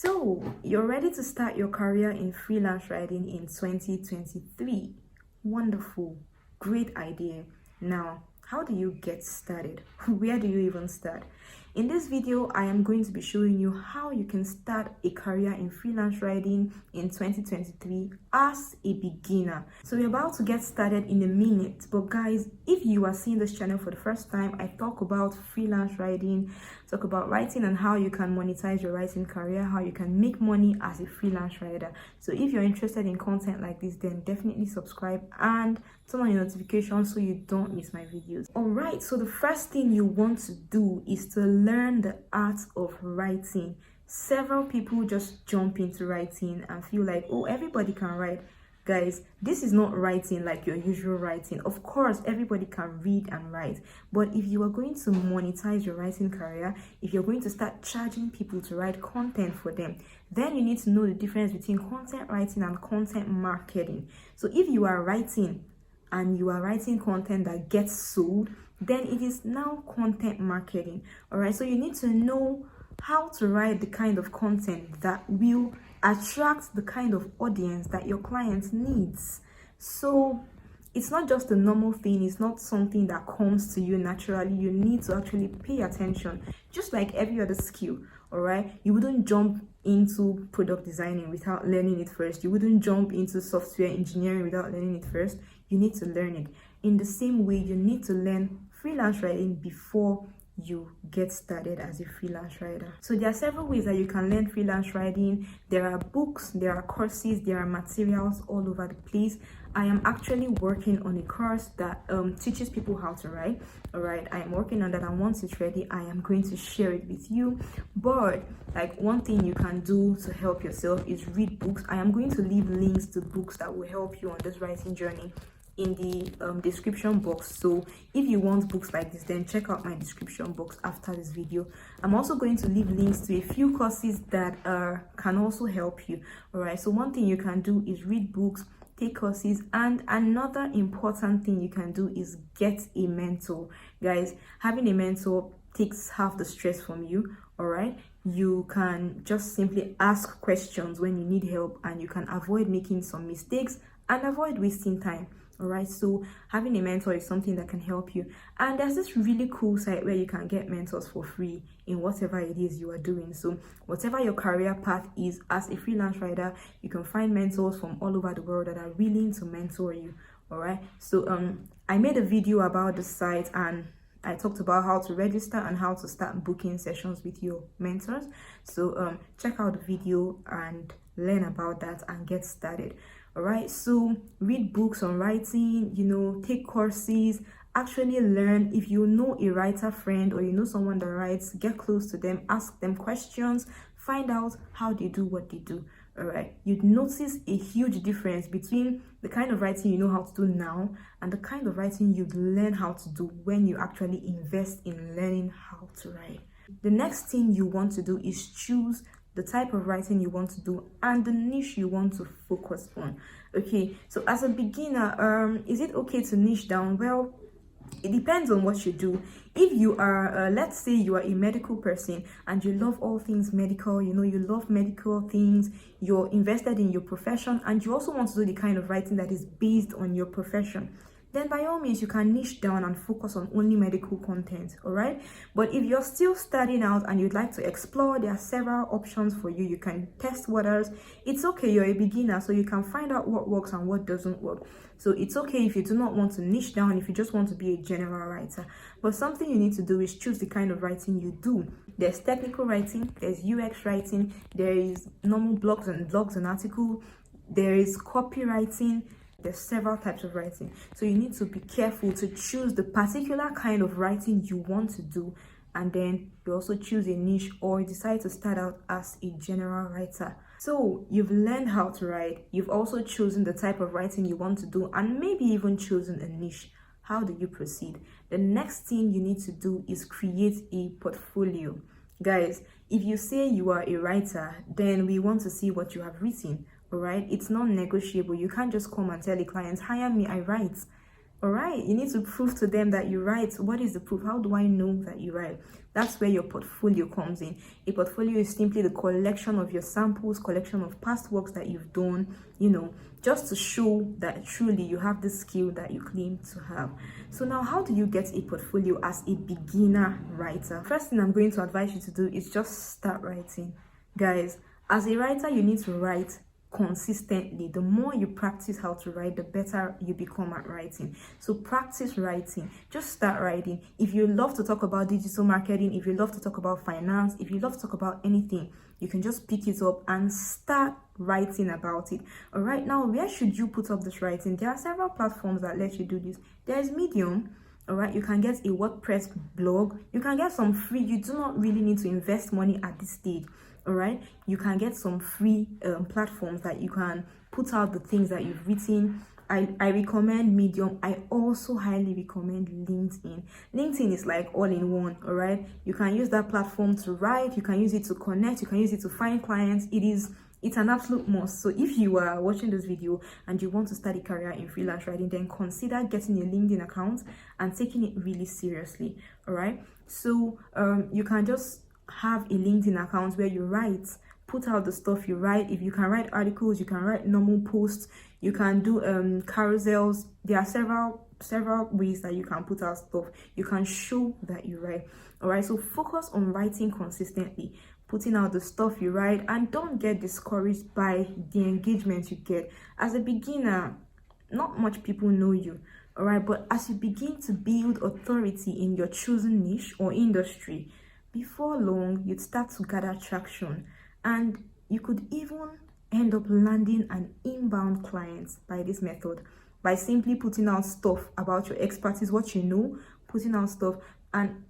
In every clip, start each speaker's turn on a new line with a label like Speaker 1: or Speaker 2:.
Speaker 1: So, you're ready to start your career in freelance writing in 2023. Wonderful, great idea. Now, how do you get started? Where do you even start? In this video, I am going to be showing you how you can start a career in freelance writing in 2023 as a beginner. So we're about to get started in a minute, but guys, if you are seeing this channel for the first time, I talk about freelance writing, talk about writing and how you can monetize your writing career, how you can make money as a freelance writer. So if you're interested in content like this, then definitely subscribe and turn on your notifications so you don't miss my videos. All right, so the first thing you want to do is to learn the art of writing. Several people just jump into writing and feel like, oh, everybody can write. Guys, this is not writing like your usual writing. Of course, everybody can read and write, but if you are going to monetize your writing career, if you're going to start charging people to write content for them, then you need to know the difference between content writing and content marketing. So if you are writing and you are writing content that gets sold, then it is now content marketing. All right, so you need to know how to write the kind of content that will attract the kind of audience that your client needs. So it's not just a normal thing, it's not something that comes to you naturally. You need to actually pay attention, just like every other skill. All right, you wouldn't jump into product designing without learning it first. You wouldn't jump into software engineering without learning it first. You need to learn it. In the same way, you need to learn freelance writing before you get started as a freelance writer. So there are several ways that you can learn freelance writing. There are books, there are courses, there are materials all over the place. I am actually working on a course that teaches people how to write. All right, I am working on that, and once it's ready, I am going to share it with you. But like, one thing you can do to help yourself is read books. I am going to leave links to books that will help you on this writing journey in the description box. So if you want books like this, then check out my description box after this video. I'm also going to leave links to a few courses that can also help you. All right, so one thing you can do is read books, take courses, and another important thing you can do is get a mentor. Guys, having a mentor takes half the stress from you. All right, you can just simply ask questions when you need help, and you can avoid making some mistakes and avoid wasting time. All right, so having a mentor is something that can help you. And there's this really cool site where you can get mentors for free in whatever it is you are doing. So whatever your career path is as a freelance writer, you can find mentors from all over the world that are willing to mentor you. All right, so I made a video about the site, and I talked about how to register and how to start booking sessions with your mentors. So check out the video and learn about that and get started. All right, so read books on writing, take courses, actually learn. If you know a writer friend or you know someone that writes, get close to them, ask them questions, find out how they do what they do. All right, you'd notice a huge difference between the kind of writing you know how to do now and the kind of writing you'd learn how to do when you actually invest in learning how to write. The next thing you want to do is choose the type of writing you want to do and the niche you want to focus on. Okay, so as a beginner, is it okay to niche down? Well, it depends on what you do. If you are let's say you are a medical person and you love all things medical, you love medical things, you're invested in your profession, and you also want to do the kind of writing that is based on your profession, then by all means you can niche down and focus on only medical content. All right, but if you're still starting out and you'd like to explore, there are several options for you. You can test waters. It's okay, you're a beginner, so you can find out what works and what doesn't work. So it's okay if you do not want to niche down, if you just want to be a general writer. But something you need to do is choose the kind of writing you do. There's technical writing, there's UX writing, there is normal blogs and articles, there is copywriting. There's several types of writing, so you need to be careful to choose the particular kind of writing you want to do, and then you also choose a niche, or you decide to start out as a general writer. So you've learned how to write, you've also chosen the type of writing you want to do, and maybe even chosen a niche. How do you proceed? The next thing you need to do is create a portfolio. Guys, if you say you are a writer, then we want to see what you have written. All right, it's non-negotiable. You can't just come and tell the clients, hire me, I write. All right, you need to prove to them that you write. What is the proof? How do I know that you write? That's where your portfolio comes in. A portfolio is simply the collection of your samples, collection of past works that you've done, just to show that truly you have the skill that you claim to have. So now, how do you get a portfolio as a beginner writer? First thing I'm going to advise you to do is just start writing. Guys, as a writer, you need to write consistently. The more you practice how to write, the better you become at writing. So practice writing. Just start writing. If you love to talk about digital marketing, if you love to talk about finance, if you love to talk about anything, you can just pick it up and start writing about it. All right, now where should you put up this writing? There are several platforms that let you do this. There's Medium. All right, you can get a WordPress blog. You can get some free. You do not really need to invest money at this stage. All right, you can get some free platforms that you can put out the things that you've written. I recommend Medium. I also highly recommend LinkedIn. LinkedIn is like all in one. All right, you can use that platform to write, you can use it to connect, you can use it to find clients. It's an absolute must. So if you are watching this video and you want to start a career in freelance writing, then consider getting a LinkedIn account and taking it really seriously. All right, so you can just have a LinkedIn account where you write, put out the stuff you write. If you can write articles, you can write normal posts, you can do carousels. There are several ways that you can put out stuff. You can show that you write. All right, so focus on writing consistently, putting out the stuff you write, and don't get discouraged by the engagement you get. As a beginner, not much people know you. All right, but as you begin to build authority in your chosen niche or industry, before long, you'd start to gather traction, and you could even end up landing an inbound client by this method, by simply putting out stuff about your expertise, what you know, putting out stuff, and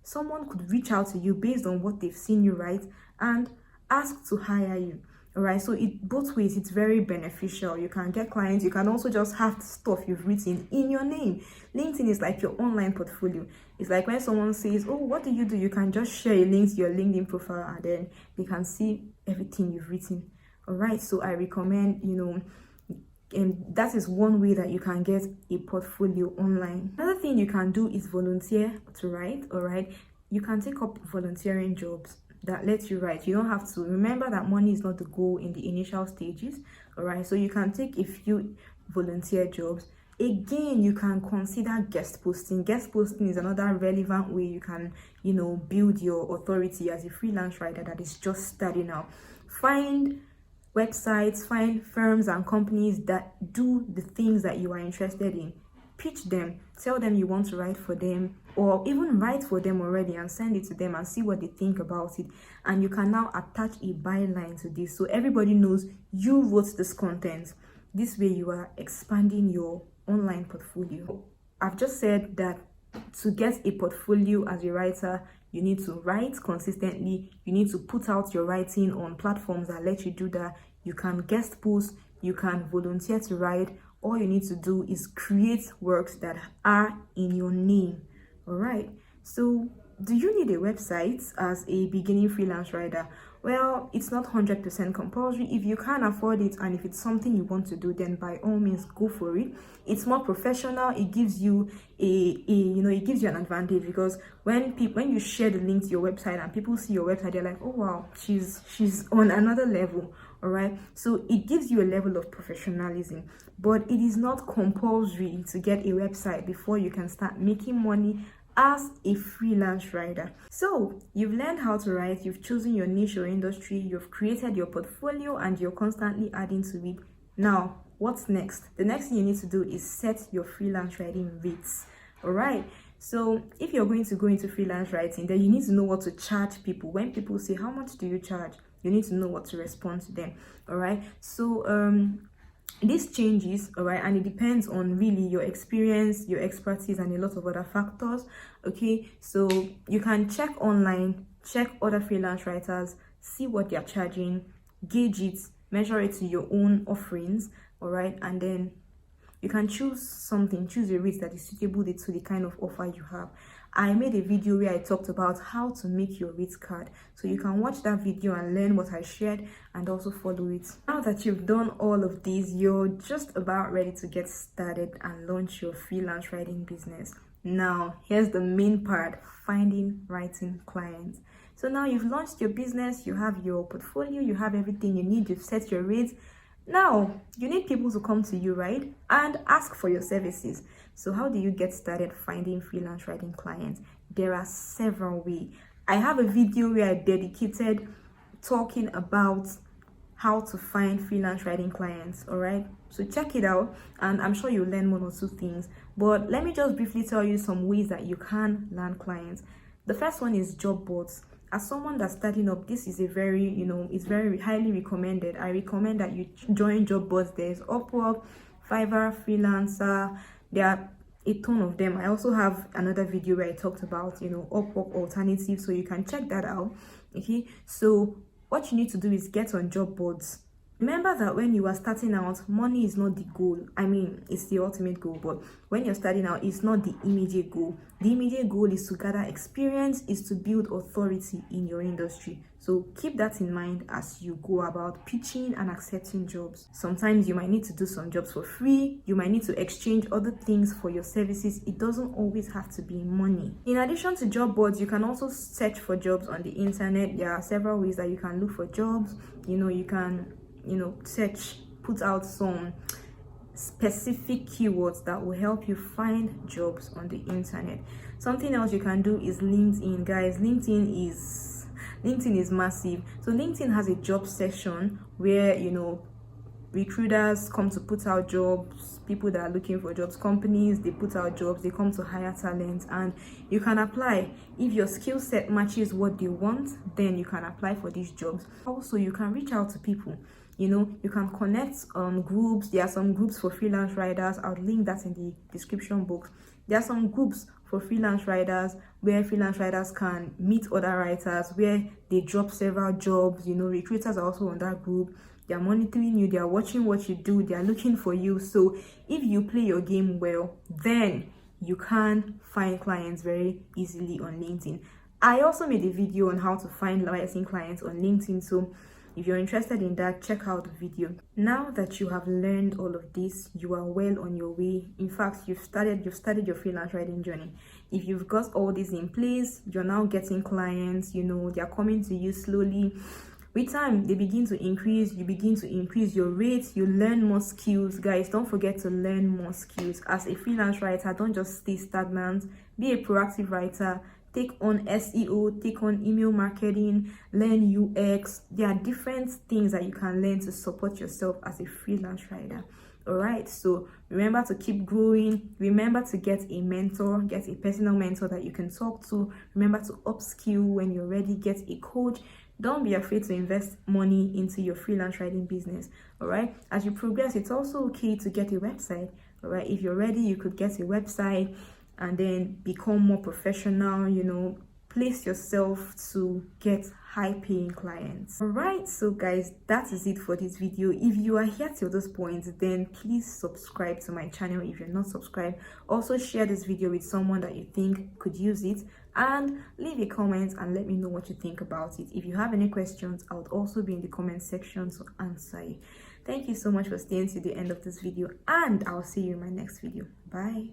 Speaker 1: someone could reach out to you based on what they've seen you write and ask to hire you. All right, so both ways, it's very beneficial. You can get clients, you can also just have stuff you've written in your name. LinkedIn is like your online portfolio. It's like when someone says, oh, what do? You can just share a link to your LinkedIn profile and then they can see everything you've written. All right, so I recommend, and that is one way that you can get a portfolio online. Another thing you can do is volunteer to write. All right, you can take up volunteering jobs that lets you write. You don't have to. Remember that money is not the goal in the initial stages. All right, so you can take a few volunteer jobs. Again, you can consider guest posting. Guest posting is another relevant way you can build your authority as a freelance writer that is just starting out. Find websites, find firms and companies that do the things that you are interested in. Pitch them, tell them you want to write for them, or even write for them already and send it to them and see what they think about it. And you can now attach a byline to this so everybody knows you wrote this content. This way you are expanding your online portfolio. I've just said that to get a portfolio as a writer, you need to write consistently. You need to put out your writing on platforms that let you do that. You can guest post, you can volunteer to write. All you need to do is create works that are in your name. All right, so do you need a website as a beginning freelance writer? Well, it's not 100% compulsory. If you can't afford it and if it's something you want to do, then by all means go for it. It's more professional. It gives you it gives you an advantage, because when you share the link to your website and people see your website, they're like, oh wow, she's on another level. All right, so it gives you a level of professionalism, but it is not compulsory to get a website before you can start making money as a freelance writer. So you've learned how to write, you've chosen your niche or industry, you've created your portfolio, and you're constantly adding to it. Now, what's next? The next thing you need to do is set your freelance writing rates. All right, so if you're going to go into freelance writing, then you need to know what to charge people. When people say, how much do you charge? You need to know what to respond to them. All right, so this changes, all right, and it depends on really your experience, your expertise, and a lot of other factors. Okay, so you can check online, check other freelance writers, see what they're charging, gauge it, measure it to your own offerings. All right, and then you can choose a rate that is suitable to the kind of offer you have. I made a video where I talked about how to make your rate card. So you can watch that video and learn what I shared and also follow it. Now that you've done all of these, you're just about ready to get started and launch your freelance writing business. Now, here's the main part: finding writing clients. So now you've launched your business, you have your portfolio, you have everything you need, you've set your rates. Now, you need people to come to you, right? And ask for your services. So how do you get started finding freelance writing clients? There are several ways. I have a video where I dedicated talking about how to find freelance writing clients, all right? So check it out, and I'm sure you'll learn one or two things. But let me just briefly tell you some ways that you can land clients. The first one is job boards. As someone that's starting up, this is a very, it's very highly recommended. I recommend that you join job boards. There's Upwork, Fiverr, Freelancer. There are a ton of them. I also have another video where I talked about, Upwork alternatives, so you can check that out. Okay, so what you need to do is get on job boards. Remember that when you are starting out, money is not the goal. I mean, it's the ultimate goal, but when you're starting out, it's not the immediate goal. The immediate goal is to gather experience, is to build authority in your industry. So keep that in mind as you go about pitching and accepting jobs. Sometimes you might need to do some jobs for free. You might need to exchange other things for your services. It doesn't always have to be money. In addition to job boards, you can also search for jobs on the internet. There are several ways that you can look for jobs. You can search, put out some specific keywords that will help you find jobs on the internet. Something else you can do is LinkedIn. Guys, LinkedIn is massive. So LinkedIn has a job section where recruiters come to put out jobs, people that are looking for jobs, companies, they put out jobs, they come to hire talent, and you can apply. If your skill set matches what they want, then you can apply for these jobs. Also, you can reach out to people. You can connect on groups. There are some groups for freelance writers. I'll link that in the description box. There are some groups for freelance writers where freelance writers can meet other writers, where they drop several jobs. Recruiters are also on that group. They are monitoring you, they are watching what you do, they are looking for you. So if you play your game well, then you can find clients very easily on LinkedIn. I also made a video on how to find writing clients on LinkedIn, so if you're interested in that, check out the video. Now that you have learned all of this, you are well on your way. In fact, you've started your freelance writing journey. If you've got all this in place, you're now getting clients, they're coming to you slowly. With time, they begin to increase. You begin to increase your rates. You learn more skills. Guys, don't forget to learn more skills. As a freelance writer, don't just stay stagnant. Be a proactive writer. Take on SEO, take on email marketing, learn UX. There are different things that you can learn to support yourself as a freelance writer. All right, so remember to keep growing. Remember to get a mentor, get a personal mentor that you can talk to. Remember to upskill when you're ready, get a coach. Don't be afraid to invest money into your freelance writing business. All right, as you progress, it's also okay to get a website. All right, if you're ready, you could get a website and then become more professional, place yourself to get high-paying clients. All right, so guys, that is it for this video. If you are here till this point, then please subscribe to my channel if you're not subscribed. Also share this video with someone that you think could use it, and leave a comment and let me know what you think about it. If you have any questions, I would also be in the comment section to answer you. Thank you so much for staying to the end of this video, and I'll see you in my next video. Bye.